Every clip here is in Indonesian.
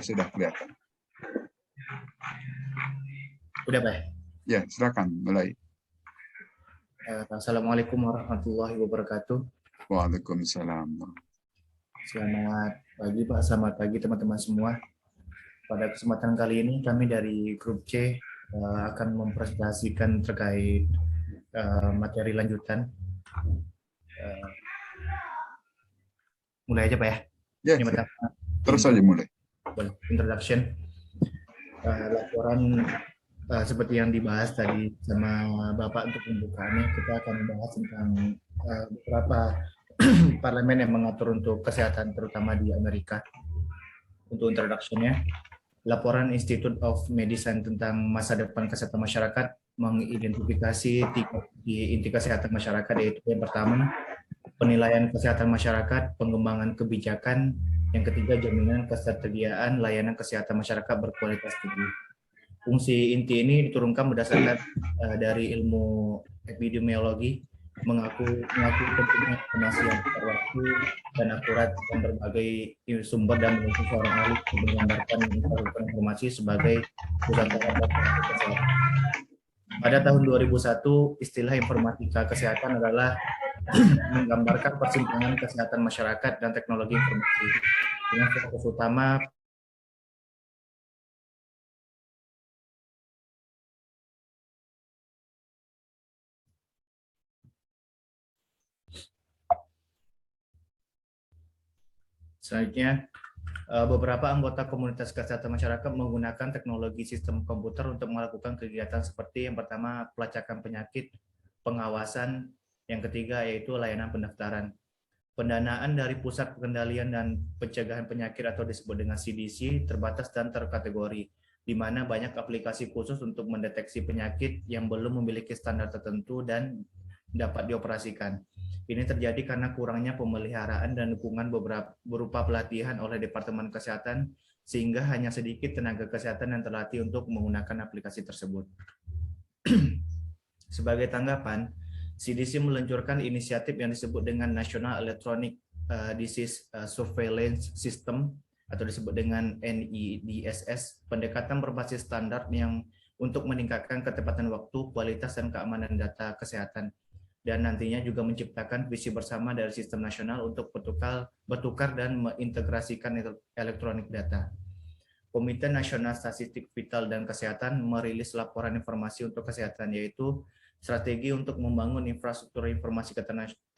sudah kelihatan. Udah, Pak? Ya, silakan mulai. Assalamualaikum warahmatullahi wabarakatuh. Waalaikumsalam. Selamat pagi, Pak. Selamat pagi, teman-teman semua. Pada kesempatan kali ini, kami dari Grup C akan mempresentasikan terkait materi lanjutan. Mulai aja, Pak, ya? Ya, terus saja mulai. Introduction. Laporan seperti yang dibahas tadi sama Bapak untuk pembukaannya, kita akan membahas tentang beberapa parlemen yang mengatur untuk kesehatan, terutama di Amerika. Untuk introduction-nya, laporan Institute of Medicine tentang masa depan kesehatan masyarakat mengidentifikasi 3 inti kesehatan masyarakat, yaitu yang pertama, penilaian kesehatan masyarakat, pengembangan kebijakan, yang ketiga, jaminan ketersediaan layanan kesehatan masyarakat berkualitas tinggi. Fungsi inti ini diturunkan berdasarkan dari ilmu epidemiologi, mengaku pentingnya informasi yang tepat waktu dan akurat dan berbagai sumber dan mendukung seorang ahli untuk menggambarkan informasi sebagai pusat data kesehatan. Pada tahun 2001, istilah informatika kesehatan adalah menggambarkan persimpangan kesehatan masyarakat dan teknologi informasi dengan fokus utama selanjutnya. Beberapa anggota komunitas kesehatan masyarakat menggunakan teknologi sistem komputer untuk melakukan kegiatan seperti yang pertama, pelacakan penyakit, pengawasan, yang ketiga yaitu layanan pendaftaran. Pendanaan dari Pusat Pengendalian dan Pencegahan Penyakit atau disebut dengan CDC terbatas dan terkategori, di mana banyak aplikasi khusus untuk mendeteksi penyakit yang belum memiliki standar tertentu dan dapat dioperasikan. Ini terjadi karena kurangnya pemeliharaan dan dukungan berupa pelatihan oleh Departemen Kesehatan, sehingga hanya sedikit tenaga kesehatan yang terlatih untuk menggunakan aplikasi tersebut. Sebagai tanggapan, CDC meluncurkan inisiatif yang disebut dengan National Electronic Disease Surveillance System atau disebut dengan NEDSS, pendekatan berbasis standar yang untuk meningkatkan ketepatan waktu, kualitas, dan keamanan data kesehatan, dan nantinya juga menciptakan visi bersama dari sistem nasional untuk bertukar dan mengintegrasikan elektronik data. Komite Nasional Statistik Vital dan Kesehatan merilis laporan informasi untuk kesehatan, yaitu strategi untuk membangun infrastruktur informasi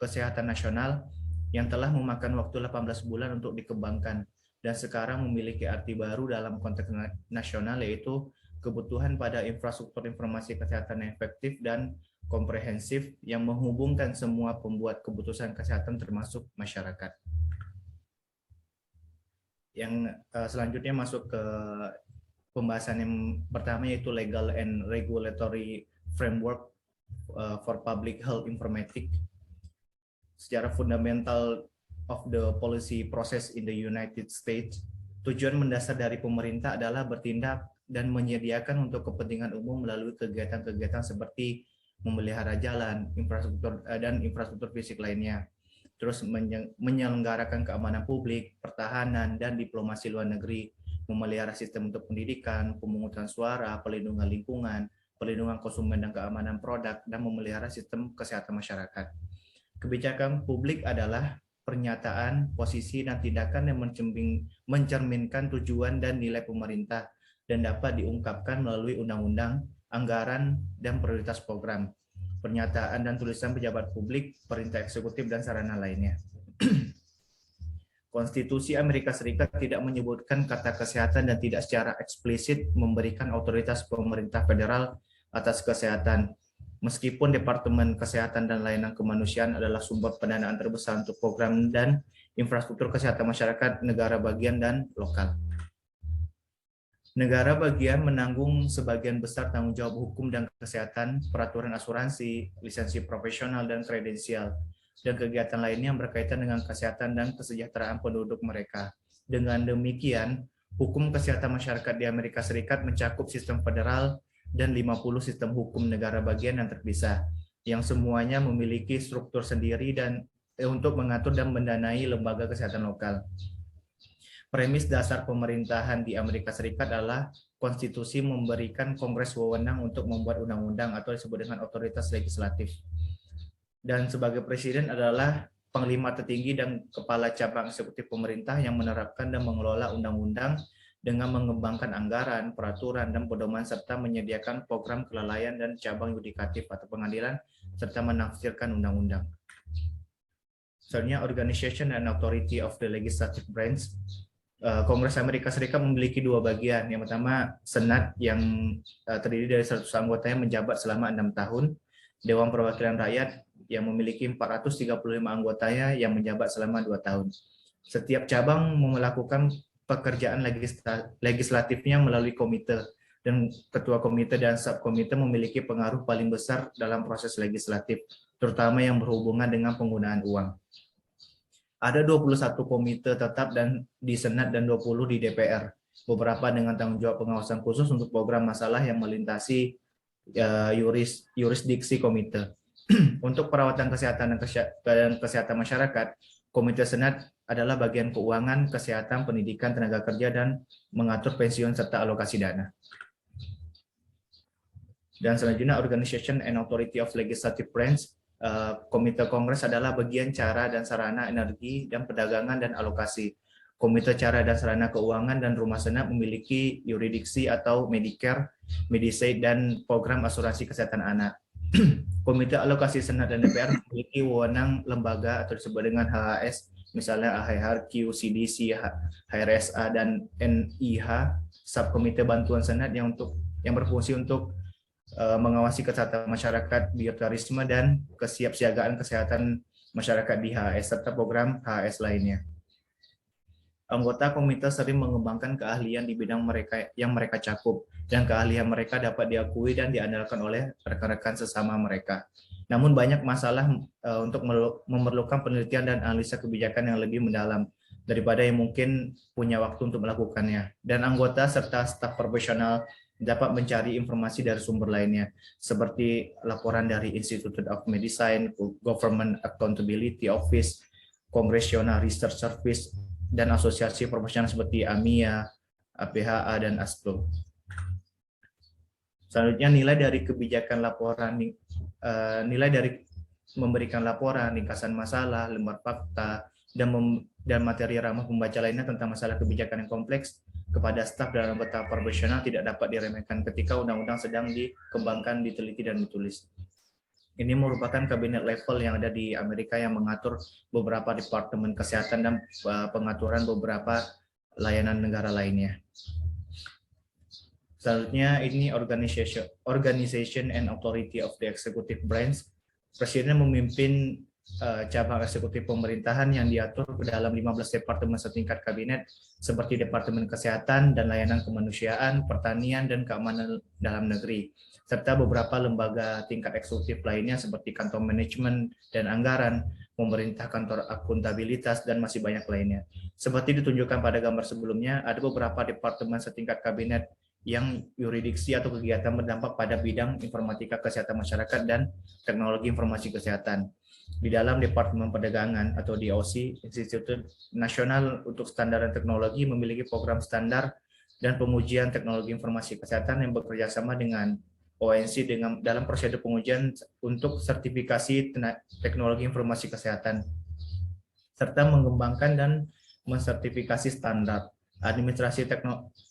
kesehatan nasional yang telah memakan waktu 18 bulan untuk dikembangkan dan sekarang memiliki arti baru dalam konteks nasional, yaitu kebutuhan pada infrastruktur informasi kesehatan yang efektif dan komprehensif yang menghubungkan semua pembuat keputusan kesehatan termasuk masyarakat. Yang selanjutnya masuk ke pembahasan yang pertama, yaitu Legal and Regulatory Framework for Public Health Informatics. Secara fundamental of the policy process in the United States, tujuan mendasar dari pemerintah adalah bertindak dan menyediakan untuk kepentingan umum melalui kegiatan-kegiatan seperti memelihara jalan, infrastruktur fisik lainnya, terus menyelenggarakan keamanan publik, pertahanan, dan diplomasi luar negeri, memelihara sistem untuk pendidikan, pemungutan suara, pelindungan lingkungan, pelindungan konsumen dan keamanan produk, dan memelihara sistem kesehatan masyarakat. Kebijakan publik adalah pernyataan, posisi, dan tindakan yang mencerminkan tujuan dan nilai pemerintah dan dapat diungkapkan melalui undang-undang, anggaran, dan prioritas program, pernyataan dan tulisan pejabat publik, perintah eksekutif, dan sarana lainnya. Konstitusi Amerika Serikat tidak menyebutkan kata kesehatan dan tidak secara eksplisit memberikan otoritas pemerintah federal atas kesehatan, meskipun Departemen Kesehatan dan Layanan Kemanusiaan adalah sumber pendanaan terbesar untuk program dan infrastruktur kesehatan masyarakat negara bagian dan lokal. Negara bagian menanggung sebagian besar tanggung jawab hukum dan kesehatan, peraturan asuransi, lisensi profesional dan kredensial, dan kegiatan lainnya yang berkaitan dengan kesehatan dan kesejahteraan penduduk mereka. Dengan demikian, hukum kesehatan masyarakat di Amerika Serikat mencakup sistem federal dan 50 sistem hukum negara bagian yang terpisah, yang semuanya memiliki struktur sendiri dan untuk mengatur dan mendanai lembaga kesehatan lokal. Premis dasar pemerintahan di Amerika Serikat adalah konstitusi memberikan Kongres wewenang untuk membuat undang-undang atau disebut dengan otoritas legislatif. Dan sebagai presiden adalah panglima tertinggi dan kepala cabang eksekutif pemerintah yang menerapkan dan mengelola undang-undang dengan mengembangkan anggaran, peraturan, dan pedoman serta menyediakan program kelalaian dan cabang yudikatif atau pengadilan serta menafsirkan undang-undang. Selanjutnya, Organization and Authority of the Legislative Branch. Kongres Amerika Serikat memiliki dua bagian. Yang pertama, Senat yang terdiri dari 100 anggotanya menjabat selama 6 tahun. Dewan Perwakilan Rakyat yang memiliki 435 anggotanya yang menjabat selama 2 tahun. Setiap cabang melakukan pekerjaan legislatifnya melalui komite, dan ketua komite dan subkomite memiliki pengaruh paling besar dalam proses legislatif, terutama yang berhubungan dengan penggunaan uang. Ada 21 komite tetap dan di Senat dan 20 di DPR. Beberapa dengan tanggung jawab pengawasan khusus untuk program masalah yang melintasi yurisdiksi komite. Untuk perawatan kesehatan dan kesehatan masyarakat, Komite Senat adalah bagian keuangan, kesehatan, pendidikan, tenaga kerja, dan mengatur pensiun serta alokasi dana. Dan selanjutnya, Organization and Authority of Legislative Branch. Komite Kongres adalah bagian cara dan sarana energi dan perdagangan dan alokasi. Komite cara dan sarana keuangan dan rumah senat memiliki yurisdiksi atau Medicare, Medicaid, dan program asuransi kesehatan anak. Komite alokasi senat dan DPR memiliki wewenang lembaga atau disebut dengan HHS, misalnya AHRQ, CDC, HRSA, dan NIH. Subkomite bantuan senat yang berfungsi untuk mengawasi kesehatan masyarakat, bioterorisme, dan kesiapsiagaan kesehatan masyarakat di HAS serta program HAS lainnya. Anggota komite sering mengembangkan keahlian di bidang yang mereka cakup, dan keahlian mereka dapat diakui dan diandalkan oleh rekan-rekan sesama mereka. Namun banyak masalah untuk memerlukan penelitian dan analisa kebijakan yang lebih mendalam daripada yang mungkin punya waktu untuk melakukannya. Dan anggota serta staf profesional dapat mencari informasi dari sumber lainnya, seperti laporan dari Institute of Medicine, Government Accountability Office, Congressional Research Service, dan asosiasi profesional seperti AMIA, APHA, dan ASPRO. Selanjutnya, nilai dari kebijakan laporan, nilai dari memberikan laporan, ringkasan masalah, lembar fakta, dan materi ramah pembaca lainnya tentang masalah kebijakan yang kompleks kepada staf dan anggota profesional tidak dapat diremehkan ketika undang-undang sedang dikembangkan, diteliti, dan ditulis. Ini merupakan kabinet level yang ada di Amerika yang mengatur beberapa departemen kesehatan dan pengaturan beberapa layanan negara lainnya. Selanjutnya, ini Organization and Authority of the Executive Branch. Presiden memimpin cabang eksekutif pemerintahan yang diatur ke dalam 15 departemen setingkat kabinet seperti Departemen Kesehatan dan Layanan Kemanusiaan, Pertanian, dan Keamanan Dalam Negeri, serta beberapa lembaga tingkat eksekutif lainnya seperti Kantor Manajemen dan Anggaran, Pemerintah Kantor Akuntabilitas, dan masih banyak lainnya. Seperti ditunjukkan pada gambar sebelumnya, ada beberapa departemen setingkat kabinet yang yurisdiksi atau kegiatan berdampak pada bidang informatika kesehatan masyarakat dan teknologi informasi kesehatan. Di dalam Departemen Perdagangan atau DOC, Institut Nasional untuk Standar dan Teknologi memiliki program standar dan pengujian teknologi informasi kesehatan yang bekerja sama dengan ONC dalam prosedur pengujian untuk sertifikasi teknologi informasi kesehatan, serta mengembangkan dan mensertifikasi standar. Administrasi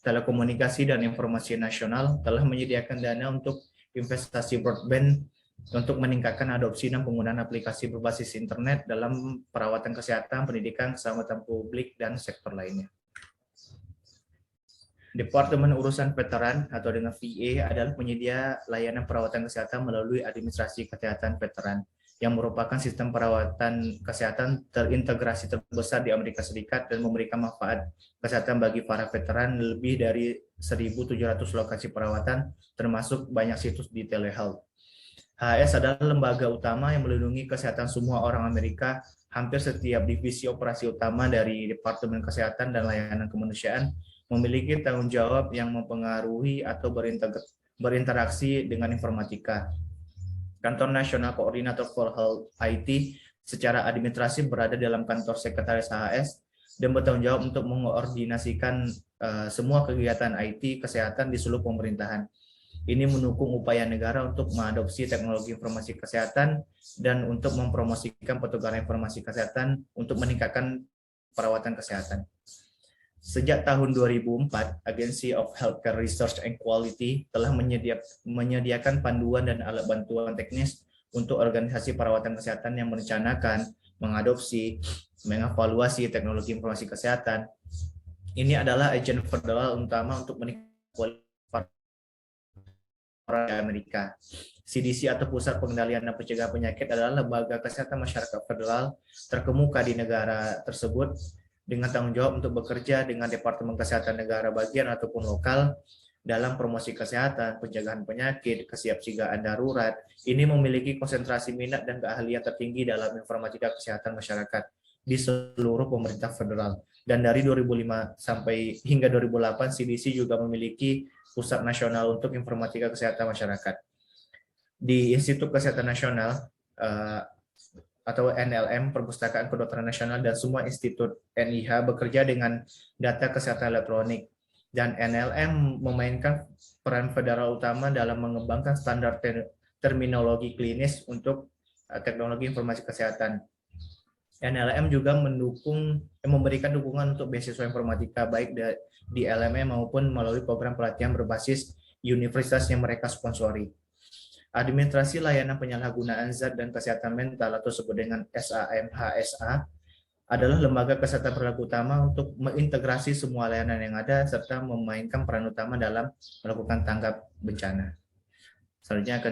Telekomunikasi dan Informasi Nasional telah menyediakan dana untuk investasi broadband untuk meningkatkan adopsi dan penggunaan aplikasi berbasis internet dalam perawatan kesehatan, pendidikan, keselamatan publik, dan sektor lainnya. Departemen Urusan Veteran atau dengan VA adalah penyedia layanan perawatan kesehatan melalui administrasi kesehatan veteran, yang merupakan sistem perawatan kesehatan terintegrasi terbesar di Amerika Serikat dan memberikan manfaat kesehatan bagi para veteran lebih dari 1.700 lokasi perawatan, termasuk banyak situs di telehealth. HHS adalah lembaga utama yang melindungi kesehatan semua orang Amerika. Hampir setiap divisi operasi utama dari Departemen Kesehatan dan Layanan Kemanusiaan memiliki tanggung jawab yang mempengaruhi atau berinteraksi dengan informatika. Kantor Nasional Koordinator for Health IT secara administrasi berada dalam kantor sekretaris HHS. dan bertanggung jawab untuk mengkoordinasikan semua kegiatan IT kesehatan di seluruh pemerintahan. Ini mendukung upaya negara untuk mengadopsi teknologi informasi kesehatan dan untuk mempromosikan pertukaran informasi kesehatan untuk meningkatkan perawatan kesehatan. Sejak tahun 2004, Agency of Healthcare Research and Quality telah menyediakan panduan dan alat bantuan teknis untuk organisasi perawatan kesehatan yang merencanakan, mengadopsi, mengevaluasi teknologi informasi kesehatan. Ini adalah agen federal utama untuk meningkatkan Amerika. CDC atau Pusat Pengendalian dan Pencegahan Penyakit adalah lembaga kesehatan masyarakat federal terkemuka di negara tersebut dengan tanggung jawab untuk bekerja dengan Departemen Kesehatan negara bagian ataupun lokal dalam promosi kesehatan, pencegahan penyakit, kesiapsiagaan darurat. Ini memiliki konsentrasi minat dan keahlian tertinggi dalam informatika kesehatan masyarakat di seluruh pemerintah federal. Dan dari 2005 sampai hingga 2008, CDC juga memiliki Pusat Nasional untuk Informatika Kesehatan Masyarakat. Di Institut Kesehatan Nasional atau NLM, Perpustakaan Kedokteran Nasional, dan semua institut NIH bekerja dengan data kesehatan elektronik. Dan NLM memainkan peran federal utama dalam mengembangkan standar terminologi klinis untuk teknologi informasi kesehatan. NLM juga memberikan dukungan untuk beasiswa informatika baik di LMM maupun melalui program pelatihan berbasis universitas yang mereka sponsori. Administrasi layanan penyalahgunaan zat dan kesehatan mental atau disebut dengan SAMHSA adalah lembaga kesehatan berlaku utama untuk mengintegrasi semua layanan yang ada serta memainkan peran utama dalam melakukan tanggap bencana. Selanjutnya akan